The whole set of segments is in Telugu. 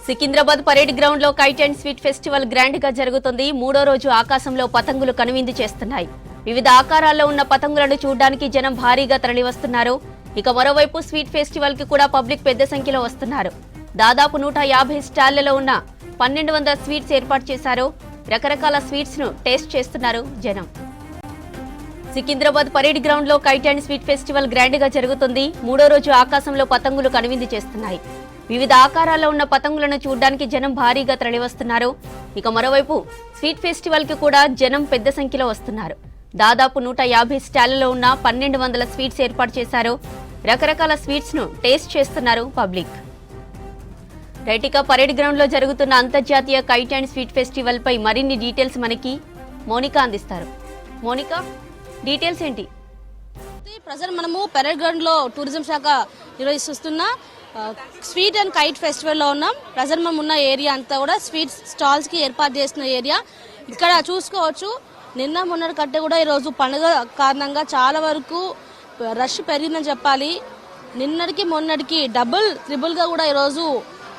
సికింద్రాబాద్ పరేడ్ గ్రౌండ్ లో kite and sweet festival grand గా జరుగుతుంది. మూడో రోజు ఆకాశంలో పతంగులు కనువిందు చేస్తున్నాయి. వివిధ ఆకారాల్లో ఉన్న పతంగులను చూడడానికి జనం భారీగా తరలివస్తున్నారు. ఇక మరోవైపు స్వీట్ ఫెస్టివల్ కి కూడా పబ్లిక్ పెద్ద సంఖ్యలో వస్తున్నారు. దాదాపు 150 స్టాళ్లలో ఉన్న 1200 స్వీట్స్ ఏర్పాటు చేశారు. రకరకాల స్వీట్స్ ను టేస్ట్ చేస్తున్నారు జనం. సికింద్రాబాద్ పరేడ్ గ్రౌండ్ లో kite and sweet festival grand గా జరుగుతుంది. మూడో రోజు ఆకాశంలో పతంగులు కనువిందు చేస్తున్నాయి. వివిధ ఆకారాల్లో ఉన్న పతంగులను చూడడానికి జనం భారీగా తరలివస్తున్నారు. ఇక మరోవైపు స్వీట్ ఫెస్టివల్ కి కూడా జనం పెద్ద సంఖ్యలో వస్తున్నారు. దాదాపు 150 స్టాళ్లలో ఉన్న 1200 స్వీట్స్ ఏర్పాటు చేశారు. రకరకాల స్వీట్స్ ను టేస్ట్ చేస్తున్నారు పబ్లిక్. రైటికా పరేడ్ గ్రౌండ్ లో జరుగుతున్న అంతర్జాతీయ కైట్ అండ్ స్వీట్ ఫెస్టివల్ పై మరిన్ని డీటెయిల్స్ మనకి మోనికా అందిస్తారు. మోనికా, డీటెయిల్స్ ఏంటి? ప్రజెంట్ మనము పరేడ్ గ్రౌండ్ లో టూరిజం శాఖ నిర్వహిస్తున్న స్వీట్ అండ్ కైట్ ఫెస్టివల్ లో ఉన్నాం. ప్రజెంట్ మనం ఉన్న ఏరియా అంతా కూడా స్వీట్ స్టాల్స్ కి ఏర్పాటు చేసిన ఏరియా. ఇక్కడ చూసుకోవచ్చు, నిన్న మొన్నటి కంటే కూడా ఈరోజు పండుగ కారణంగా చాలా వరకు రష్ పెరిగిందని చెప్పాలి. నిన్నటికి మొన్నటికి డబుల్ ట్రిబుల్ గా కూడా ఈరోజు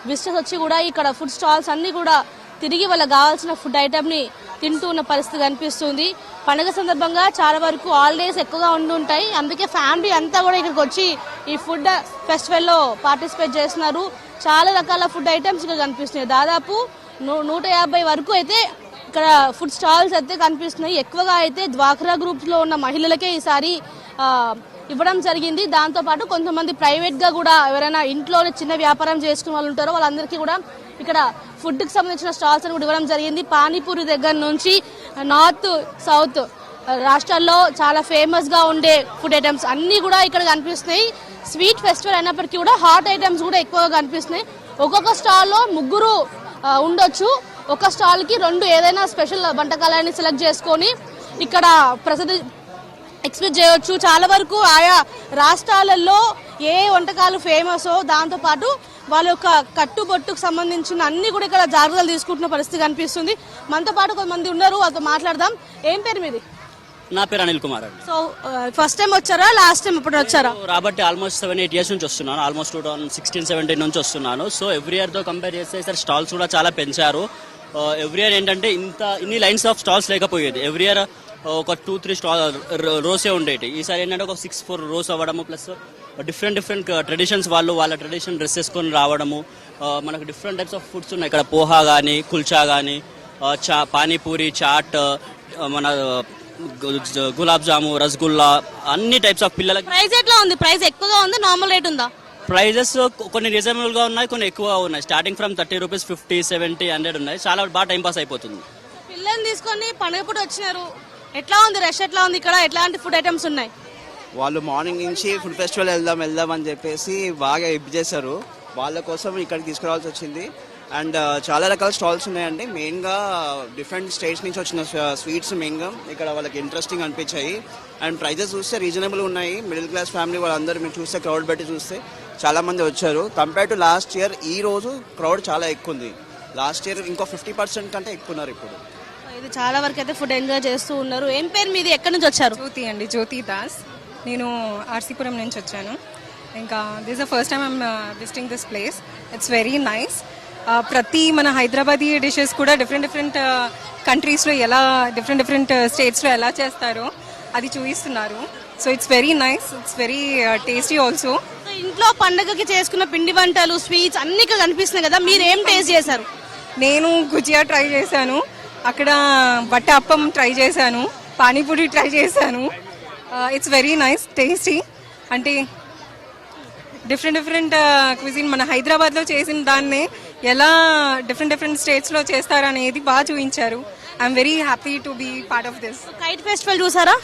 విజిటర్స్ వచ్చి కూడా ఇక్కడ ఫుడ్ స్టాల్స్ అన్ని కూడా తిరిగి వాళ్ళకి కావాల్సిన ఫుడ్ ఐటమ్ ని తింటూ ఉన్న పరిస్థితి కనిపిస్తుంది. పండుగ సందర్భంగా చాలా వరకు హాలిడేస్ ఎక్కువగా ఉండుంటాయి. అందుకే ఫ్యామిలీ అంతా కూడా ఇక్కడికి వచ్చి ఈ ఫుడ్ ఫెస్టివల్ లో పార్టిసిపేట్ చేస్తున్నారు. చాలా రకాల ఫుడ్ ఐటమ్స్ ఇక్కడ కనిపిస్తున్నాయి. దాదాపు 150 వరకు అయితే ఇక్కడ ఫుడ్ స్టాల్స్ అయితే కనిపిస్తున్నాయి. ఎక్కువగా అయితే డ్వాక్రా గ్రూప్స్ లో ఉన్న మహిళలకే ఈసారి ఇవ్వడం జరిగింది. దాంతో పాటు కొంతమంది ప్రైవేట్ గా కూడా ఎవరైనా ఇంట్లోనే చిన్న వ్యాపారం చేసుకునే వాళ్ళు ఉంటారో వాళ్ళందరికీ కూడా ఇక్కడ ఫుడ్ కి సంబంధించిన స్టాల్స్ అని కూడా ఇవ్వడం జరిగింది. పానీపూరి దగ్గర నుంచి నార్త్ సౌత్ రాష్ట్రాల్లో చాలా ఫేమస్ గా ఉండే ఫుడ్ ఐటమ్స్ అన్ని కూడా ఇక్కడ కనిపిస్తున్నాయి. స్వీట్ ఫెస్టివల్ అయినప్పటికీ కూడా హాట్ ఐటమ్స్ కూడా ఎక్కువగా కనిపిస్తున్నాయి. ఒక్కొక్క స్టాల్లో 3 ఉండొచ్చు. ఒక స్టాల్ కి 2 ఏదైనా స్పెషల్ వంటకాలని సెలెక్ట్ చేసుకొని ఇక్కడ ప్రసిద్ధి ఎక్స్పెక్ట్ చేయవచ్చు. చాలా వరకు ఆయా రాష్ట్రాలలో ఏ వంటకాలు ఫేమసో దాంతో పాటు వాళ్ళ యొక్క కట్టుబొట్టుకు సంబంధించిన అన్ని కూడా ఇక్కడ జాగ్రత్తలు తీసుకుంటున్న పరిస్థితి కనిపిస్తుంది. మనతో పాటు కొంతమంది ఉన్నారు, వాళ్ళతో మాట్లాడదాం. ఏం పేరు మీది? నా పేరు అనిల్ కుమార్ అండి. సో ఫస్ట్ టైం వచ్చారా, లాస్ట్ టైం ఎప్పుడు వచ్చారా? రాబట్టి ఆల్మోస్ట్ 7-8 ఇయర్స్ నుంచి వస్తున్నాను. ఆల్మోస్ట్ 2016-17 నుంచి వస్తున్నాను. సో ఎవ్రీ ఇయర్ తో కంపేర్ చేస్తే సార్ స్టాల్స్ కూడా చాలా పెంచారు. ఎవ్రీ ఇయర్ ఏంటంటే ఇన్ని లైన్స్ ఆఫ్ స్టాల్స్ లేకపోయేది. ఎవ్రీ ఇయర్ ఒక 2-3 రోసే ఉండేవి. ఈసారి ఏంటంటే ఒక 6-4 రోస్ అవ్వడము, ప్లస్ డిఫరెంట్ ట్రెడిషన్స్ వాళ్ళ ట్రెడిషన్ డ్రెస్ వేసుకొని రావడము. మనకు డిఫరెంట్ టైప్స్ ఆఫ్ ఫుడ్స్ ఉన్నాయి ఇక్కడ. పోహా కానీ, కుల్చా కానీ, పానీపూరి, చాట్, మన గులాబ్ జాము, రసగుల్లా, అన్ని టైప్స్ ఆఫ్ పిల్లలకి. ప్రైస్ ఎట్లా ఉంది? ప్రైస్ ఎక్కువగా ఉంది, నార్మల్ రేట్ ఉందా? ప్రైజెస్ కొన్ని రీజనబుల్ గా ఉన్నాయి, కొన్ని ఎక్కువ ఉన్నాయి. స్టార్టింగ్ ఫ్రమ్ 30 రూపీస్, 50, 70, 100 ఉన్నాయి. చాలా బాగా టైం పాస్ అయిపోతుంది. పిల్లల్ని తీసుకొని పండుగ పూట వచ్చినారు, ఎట్లా ఉంది? రష్ ఎట్లా ఉంది? ఇక్కడ ఎట్లాంటి ఫుడ్ ఐటమ్స్ ఉన్నాయి? వాళ్ళు మార్నింగ్ నుంచి ఫుడ్ ఫెస్టివల్ వెళ్దాం అని చెప్పేసి బాగా ఇబ్బు చేశారు. వాళ్ళ కోసం ఇక్కడికి తీసుకురావాల్సి వచ్చింది. అండ్ చాలా రకాల స్టాల్స్ ఉన్నాయండి. మెయిన్గా డిఫరెంట్ స్టేట్స్ నుంచి వచ్చిన స్వీట్స్ మెయిన్గా ఇక్కడ వాళ్ళకి ఇంట్రెస్టింగ్ అనిపించాయి. అండ్ ప్రైజెస్ చూస్తే రీజనబుల్ ఉన్నాయి. మిడిల్ క్లాస్ ఫ్యామిలీ వాళ్ళందరూ మీరు చూస్తే క్రౌడ్ బట్టి చూస్తే చాలా మంది వచ్చారు. కంపేర్ టు లాస్ట్ ఇయర్ ఈ రోజు క్రౌడ్ చాలా ఎక్కువ ఉంది. లాస్ట్ ఇయర్ ఇంకో 50% కంటే ఎక్కువ ఉన్నారు ఇప్పుడు. ఇది చాలా వరకు అయితే ఫుడ్ ఎంజాయ్ చేస్తూ ఉన్నారు. ఏం పేరు మీది? ఎక్కడి నుంచి వచ్చారు? జ్యోతి అండి, జ్యోతి దాస్. నేను ఆర్సీపురం నుంచి వచ్చాను. ఇంకా this the first time I'm visiting this place. It's very nice. ప్రతి మన హైదరాబాదీ డిషెస్ కూడా డిఫరెంట్ కంట్రీస్లో ఎలా డిఫరెంట్ స్టేట్స్లో ఎలా చేస్తారో అది చూపిస్తున్నారు. So it's very nice, it's very tasty also. ఇంట్లో పండుగకి చేసుకున్న పిండి వంటలు, స్వీట్స్ అన్ని ఇక్కడ కనిపిస్తున్నాయి కదా, మీరు ఏం టేస్ట్ చేశారు? నేను గుజియా ట్రై చేశాను, అక్కడ బట్ట అప్పం ట్రై చేశాను, పానీపూరి ట్రై చేశాను. It's very nice, tasty. అంటే డిఫరెంట్ క్విజిన్ మన హైదరాబాద్లో చేసిన దాన్నే ఎలా డిఫరెంట్ స్టేట్స్లో చేస్తారనేది బాగా చూపించారు. I'm very happy to be part of this. Kite festival చూసారా?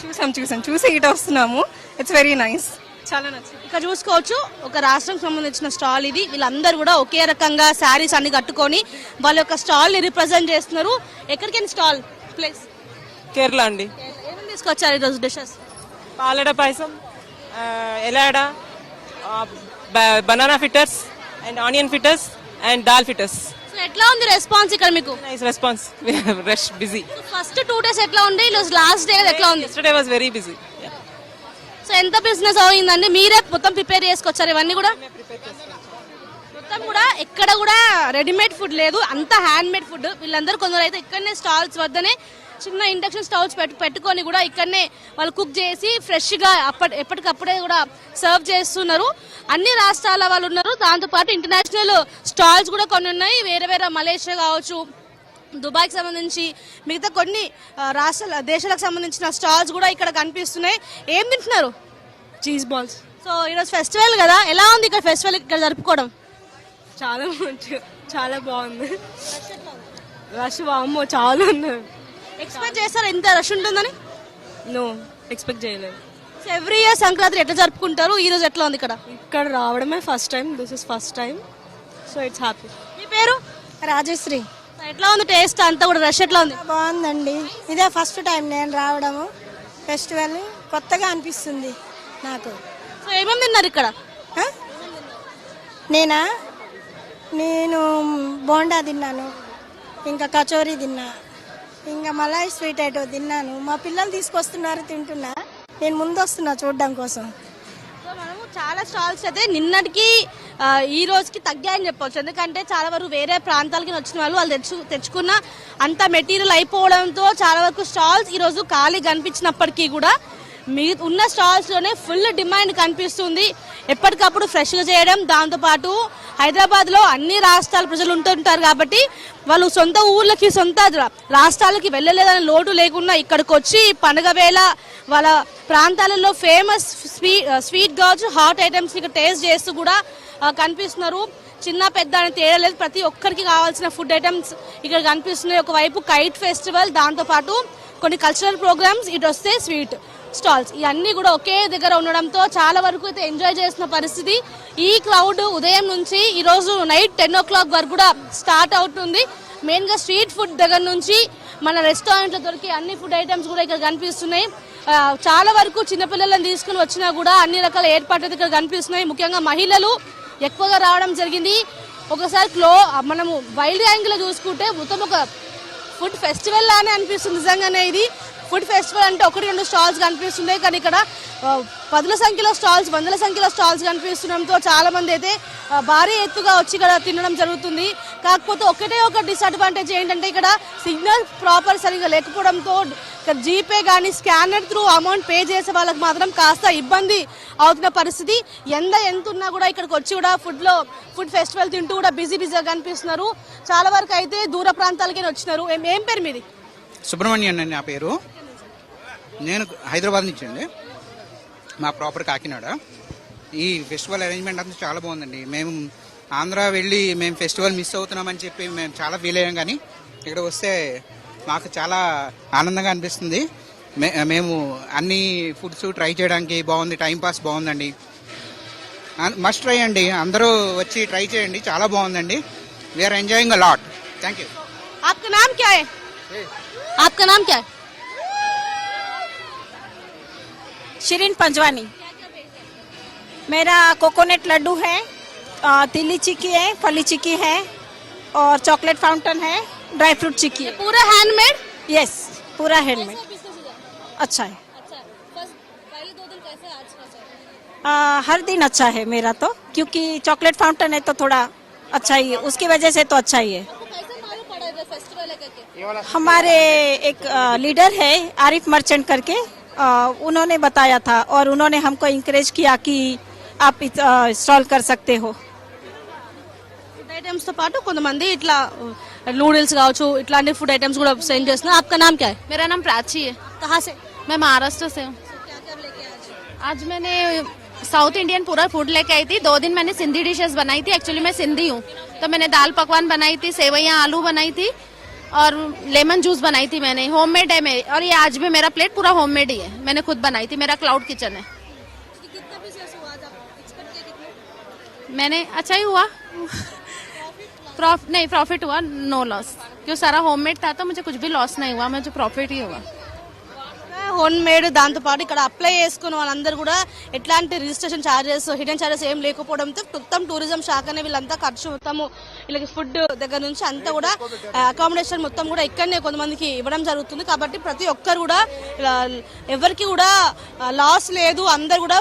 చూసి ఇటు వస్తున్నాము. ఇట్స్ వెరీ నైస్, చాలా నచ్చింది. ఇక్కడ చూసుకోవచ్చు, ఒక రాష్ట్రం సంబంధించిన స్టాల్ ఇది. వీళ్ళందరూ కూడా ఒకే రకంగా శారీస్ అన్ని కట్టుకొని వాళ్ళ యొక్క స్టాల్ ని రిప్రజెంట్ చేస్తున్నారు. ఎక్కడికైనా స్టాల్ ప్లేస్? కేరళ అండి. ఏమేమి తీసుకొచ్చారు ఈరోజు dishes? Palada payasam, elada, banana fritters and onion fritters and dal fritters. So ఎట్లా ఉంది రెస్పాన్స్ ఇక్కడ మీకు? Nice response. Rush busy. First 2 days ఎట్లా ఉంది? లాస్ట్ డే ఎట్లా ఉంది? yesterday was very busy. So ఎంత బిజినెస్ అయిందండి? మీరే మొత్తం ప్రిపేర్ చేసుకొచ్చారు ఇవన్నీ కూడా? మొత్తం కూడా ఎక్కడ కూడా రెడీమేడ్ ఫుడ్ లేదు, అంతా హ్యాండ్ మేడ్ ఫుడ్. వీళ్ళందరూ కొందరు అయితే ఇక్కడనే స్టాల్స్ వద్దనే చిన్న ఇండక్షన్ స్టవ్స్ పెట్టుకొని కూడా ఇక్కడనే వాళ్ళు కుక్ చేసి ఫ్రెష్ గా ఎప్పటికప్పుడే కూడా సర్వ్ చేస్తున్నారు. అన్ని రాష్ట్రాల వాళ్ళు ఉన్నారు, దాంతోపాటు ఇంటర్నేషనల్ స్టాల్స్ కూడా కొన్ని ఉన్నాయి. వేరే వేరే మలేషియా కావచ్చు, దుబాయ్కి సంబంధించి మిగతా కొన్ని దేశాలకు సంబంధించిన స్టాల్స్ కూడా ఇక్కడ కనిపిస్తున్నాయి. ఏం తింటున్నారు? Cheese balls. సో ఈరోజు ఫెస్టివల్ కదా, ఎలా ఉంది ఇక్కడ ఫెస్టివల్ ఇక్కడ జరుపుకోవడం? చాలా చాలా బాగుంది. రష్ వామ్మో చాలా ఉన్నారు. ఎక్స్పెక్ట్ చేస్తారు ఎంత రష్ ఉంటుందని? నో ఎక్స్పెక్ట్ చేయలేదు. సో ఎవ్రీ ఇయర్ సంక్రాంతి ఎట్లా జరుపుకుంటారు, ఈ రోజు ఎట్లా ఉంది ఇక్కడ? ఇక్కడ రావడమే first time, this is first time, so it's happy. మీ పేరు? రాజశ్రీ. సో ఎట్లా ఉంది టేస్ట్ అంతా కూడా, రష్ ఎట్లా ఉంది? బాగుందండి, ఇదే ఫస్ట్ టైం నేను రావడము. ఫెస్టివల్ కొత్తగా అనిపిస్తుంది నాకు. సో ఏమేమి తిన్నారు ఇక్కడ? ఆ? నేను బోండా తిన్నాను, ఇంకా కచోరీ తిన్నా, ఇంకా మలాయ్ స్వీట్ ఐటమ్ తిన్నాను. మా పిల్లలు తీసుకొస్తున్నారు, తింటున్నా. నేను ముందు వస్తున్నా చూడడం కోసం. సో మనము చాలా స్టాల్స్ అయితే నిన్నటికి ఈ రోజుకి తగ్గాయని చెప్పొచ్చు. ఎందుకంటే చాలా వరకు వేరే ప్రాంతాలకి వచ్చిన వాళ్ళు తెచ్చుకున్న అంత మెటీరియల్ అయిపోవడంతో చాలా వరకు స్టాల్స్ ఈ రోజు ఖాళీ కనిపించినప్పటికీ కూడా ఉన్న స్టాల్స్ లోనే ఫుల్ డిమాండ్ కనిపిస్తుంది. ఎప్పటికప్పుడు ఫ్రెష్ గా చేయడం, దాంతోపాటు హైదరాబాద్ లో అన్ని రాష్ట్రాల ప్రజలు ఉంటుంటారు కాబట్టి వాళ్ళు సొంత ఊర్లకి సొంత రాష్ట్రాలకి వెళ్ళలేదనే లోటు లేకుండా ఇక్కడికి వచ్చి పండుగ వేళ వాళ్ళ ప్రాంతాలలో ఫేమస్ స్వీట్ కావచ్చు, హాట్ ఐటమ్స్ ఇక్కడ టేస్ట్ చేస్తూ కూడా కనిపిస్తున్నారు. చిన్న పెద్ద అని తేడా లేదు, ప్రతి ఒక్కరికి కావాల్సిన ఫుడ్ ఐటమ్స్ ఇక్కడ కనిపిస్తున్నాయి. ఒకవైపు కైట్ ఫెస్టివల్, దాంతోపాటు కొన్ని కల్చరల్ ప్రోగ్రామ్స్, ఇటు వస్తే స్వీట్ స్టాల్స్, ఇవన్నీ కూడా ఒకే దగ్గర ఉండడంతో చాలా వరకు అయితే ఎంజాయ్ చేస్తున్న పరిస్థితి. ఈ క్రౌడ్ ఉదయం నుంచి ఈ రోజు నైట్ 10 o'clock వరకు కూడా స్టార్ట్ అవుతుంది. మెయిన్ గా స్ట్రీట్ ఫుడ్ దగ్గర నుంచి మన రెస్టారెంట్ లో దొరికే అన్ని ఫుడ్ ఐటమ్స్ కూడా ఇక్కడ కనిపిస్తున్నాయి. చాలా వరకు చిన్నపిల్లలను తీసుకుని వచ్చినా కూడా అన్ని రకాల ఏర్పాట్లు ఇక్కడ కనిపిస్తున్నాయి. ముఖ్యంగా మహిళలు ఎక్కువగా రావడం జరిగింది. ఒకసారి మనము వైల్డ్ యాంగిల్ లో చూసుకుంటే మొత్తం ఒక ఫుడ్ ఫెస్టివల్ లానే అనిపిస్తుంది. నిజంగానే ఇది ఫుడ్ ఫెస్టివల్ అంటే 1-2 స్టాల్స్ కనిపిస్తున్నాయి, కానీ ఇక్కడ 10ల సంఖ్యలో స్టాల్స్, 100ల సంఖ్యలో స్టాల్స్ కనిపిస్తుండడంతో చాలా మంది అయితే భారీ ఎత్తుగా వచ్చి ఇక్కడ తినడం జరుగుతుంది. కాకపోతే ఒక డిసడ్వాంటేజ్ ఏంటంటే ఇక్కడ సిగ్నల్ ప్రాపర్ సరిగా లేకపోవడంతో జీపే కానీ స్కానర్ త్రూ అమౌంట్ పే చేసే వాళ్ళకి మాత్రం కాస్త ఇబ్బంది అవుతున్న పరిస్థితి. ఎంత ఉన్నా కూడా ఇక్కడికి వచ్చి కూడా ఫుడ్ ఫెస్టివల్ తింటూ కూడా బిజీగా కనిపిస్తున్నారు. చాలా వరకు అయితే దూర ప్రాంతాలకే వచ్చినారు. ఏం పేరు మీది? సుబ్రహ్మణ్యం అండి నా పేరు. నేను హైదరాబాద్ నుంచి అండి, మా ప్రాపర్ కాకినాడ. ఈ ఫెస్టివల్ అరేంజ్మెంట్ అంతా చాలా బాగుందండి. మేము ఆంధ్ర వెళ్ళి మేము ఫెస్టివల్ మిస్ అవుతున్నామని చెప్పి మేము చాలా ఫీల్ అయ్యాం, కానీ ఇక్కడ వస్తే మాకు చాలా ఆనందంగా అనిపిస్తుంది. మేము అన్ని ఫుడ్స్ ట్రై చేయడానికి బాగుంది, టైంపాస్ బాగుందండి. మస్ట్ ట్రై అండి, అందరూ వచ్చి ట్రై చేయండి, చాలా బాగుందండి. We're enjoying a lot. Thank you. आपका नाम क्या है? आपका नाम क्या है? शिरीन पंजवानी. मेरा कोकोनट लड्डू है, तिली चिक्की है, फली चिक्की है और चॉकलेट फाउंटेन है, ड्राई फ्रूट चिक्की है. पूरा हैंडमेड? यस, पूरा हैंडमेड. अच्छा है. पहले 2 दिन कैसे, आज कैसा? हर दिन अच्छा है मेरा तो, क्योंकि चॉकलेट फाउंटेन है तो थोड़ा अच्छा ही है, उसकी वजह से तो अच्छा ही है. कैसे मालूम पड़ा है फेस्टिवल है करके? हमारे एक लीडर है आरिफ मर्चेंट करके, उन्होंने बताया था और उन्होंने हमको इंकरेज किया कि आप इंस्टॉल कर सकते हो. ఫుడ్ ఐటమ్స్ తో పాటు కొంతమంది ఇట్లా నూడిల్స్ కావచ్చు ఇట్లాంటి ఫుడ్ ఐటమ్స్ కూడా సెండ్ చేస్తున్నారు. आपका नाम क्या है? मेरा नाम प्राची है. कहाँ से? मैं महाराष्ट्र से हूँ. आज मैंने साउथ इंडियन पूरा फूड लेके आई थी. 2 दिन मैंने सिंधी डिशेस बनाई थी. एक्चुअली मैं सिंधी हूँ, तो मैंने दाल पकवान बनाई थी, सेवैयाँ आलू बनाई थी और लेमन जूस बनाई थी मैंने. होममेड है मेरी, और ये आज भी मेरा प्लेट पूरा होममेड ही है, मैंने खुद बनाई थी. मेरा क्लाउड किचन है. कितना बिजनेस हुआ था? एक्सपेक्ट किया कितना? मैंने अच्छा ही हुआ. नहीं प्रॉफिट हुआ, नो लॉस, क्यों सारा होममेड था तो मुझे कुछ भी लॉस नहीं हुआ, मुझे प्रॉफिट ही हुआ. హోమ్ మేడ్, దాంతో పాటు ఇక్కడ అప్లై చేసుకున్న వాళ్ళందరూ కూడా ఎట్లాంటి రిజిస్ట్రేషన్ ఛార్జెస్, హిడెన్ ఛార్జెస్ ఏం లేకపోవడంతో మొత్తం టూరిజం శాఖనే వీళ్ళంతా ఖర్చు మొత్తము వీళ్ళకి ఫుడ్ దగ్గర నుంచి అంతా కూడా అకామిడేషన్ మొత్తం కూడా ఇక్కడనే కొంతమందికి ఇవ్వడం జరుగుతుంది. కాబట్టి ప్రతి ఒక్కరు కూడా ఎవరికి కూడా లాస్ లేదు, అందరు కూడా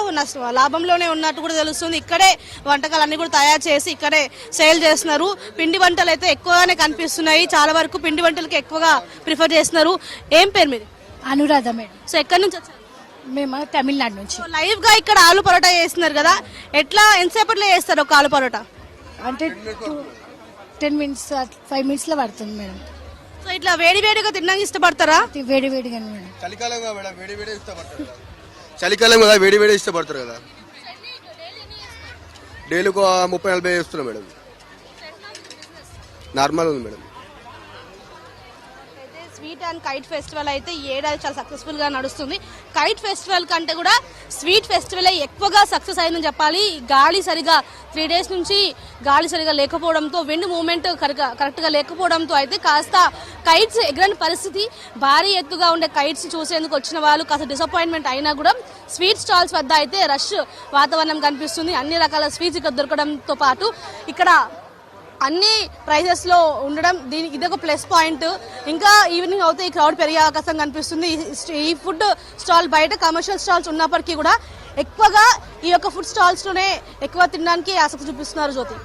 లాభంలోనే ఉన్నట్టు కూడా తెలుస్తుంది. ఇక్కడే వంటకాలు అన్ని కూడా తయారు చేసి ఇక్కడే సేల్ చేస్తున్నారు. పిండి వంటలు అయితే ఎక్కువగానే కనిపిస్తున్నాయి, చాలా వరకు పిండి వంటలకి ఎక్కువగా ప్రిఫర్ చేస్తున్నారు. ఏం పేరు మీది? అనురాధ మేడం. సో ఎక్కడి నుంచి వచ్చారు? మేము తమిళనాడు నుంచి. లైవ్ గా ఇక్కడ ఆలు పరోటా చేస్తున్నారు కదా, ఎట్లా ఎంతసేపట్లో చేస్తారు ఒక ఆలు పరోటా? అంటే 10 minutes 5 minutes లో పడుతుంది మేడం. సో ఇట్లా వేడి వేడిగా తినడానికి ఇష్టపడతారా? వేడి వేడిగా మేడం. చలికాలం కదా మేడం, వేడి వేడి ఇష్టపడతారు. చలికాలం కదా, వేడి వేడి ఇష్టపడతారు కదా. డైలీ 30-40 చేస్తున్నాం మేడం. నార్మల్ ఉంది madam. Sweet and kite festival అయితే ఈ ఏడాది చాలా సక్సెస్ఫుల్ గా నడుస్తుంది. కైట్ ఫెస్టివల్ కంటే కూడా స్వీట్ ఫెస్టివల్ ఎక్కువగా సక్సెస్ అయిందని చెప్పాలి. గాలి సరిగా 3 days నుంచి గాలి సరిగా లేకపోవడంతో, విండ్ మూవ్మెంట్ కరెక్ట్ గా లేకపోవడంతో అయితే కాస్త కైట్స్ ఎగరని పరిస్థితి. భారీ ఎత్తుగా ఉండే కైట్స్ చూసేందుకు వచ్చిన వాళ్ళు కాస్త డిసప్పాయింట్మెంట్ అయినా కూడా స్వీట్ స్టాల్స్ వద్ద అయితే రష్ వాతావరణం కనిపిస్తుంది. అన్ని రకాల స్వీట్స్ ఇక్కడ దొరకడంతో పాటు ఇక్కడ అన్ని ప్రైజెస్ లో ఉండడం ఇదొక ప్లస్ పాయింట్. ఇంకా ఈవినింగ్ అవుతే ఈ క్రౌడ్ పెరిగే అవకాశం కనిపిస్తుంది. ఈ ఫుడ్ స్టాల్ బయట కమర్షియల్ స్టాల్స్ ఉన్నప్పటికీ కూడా ఎక్కువగా ఈ యొక్క ఫుడ్ స్టాల్స్ లోనే ఎక్కువ తినడానికి ఆసక్తి చూపిస్తున్నారు. జ్యోతి.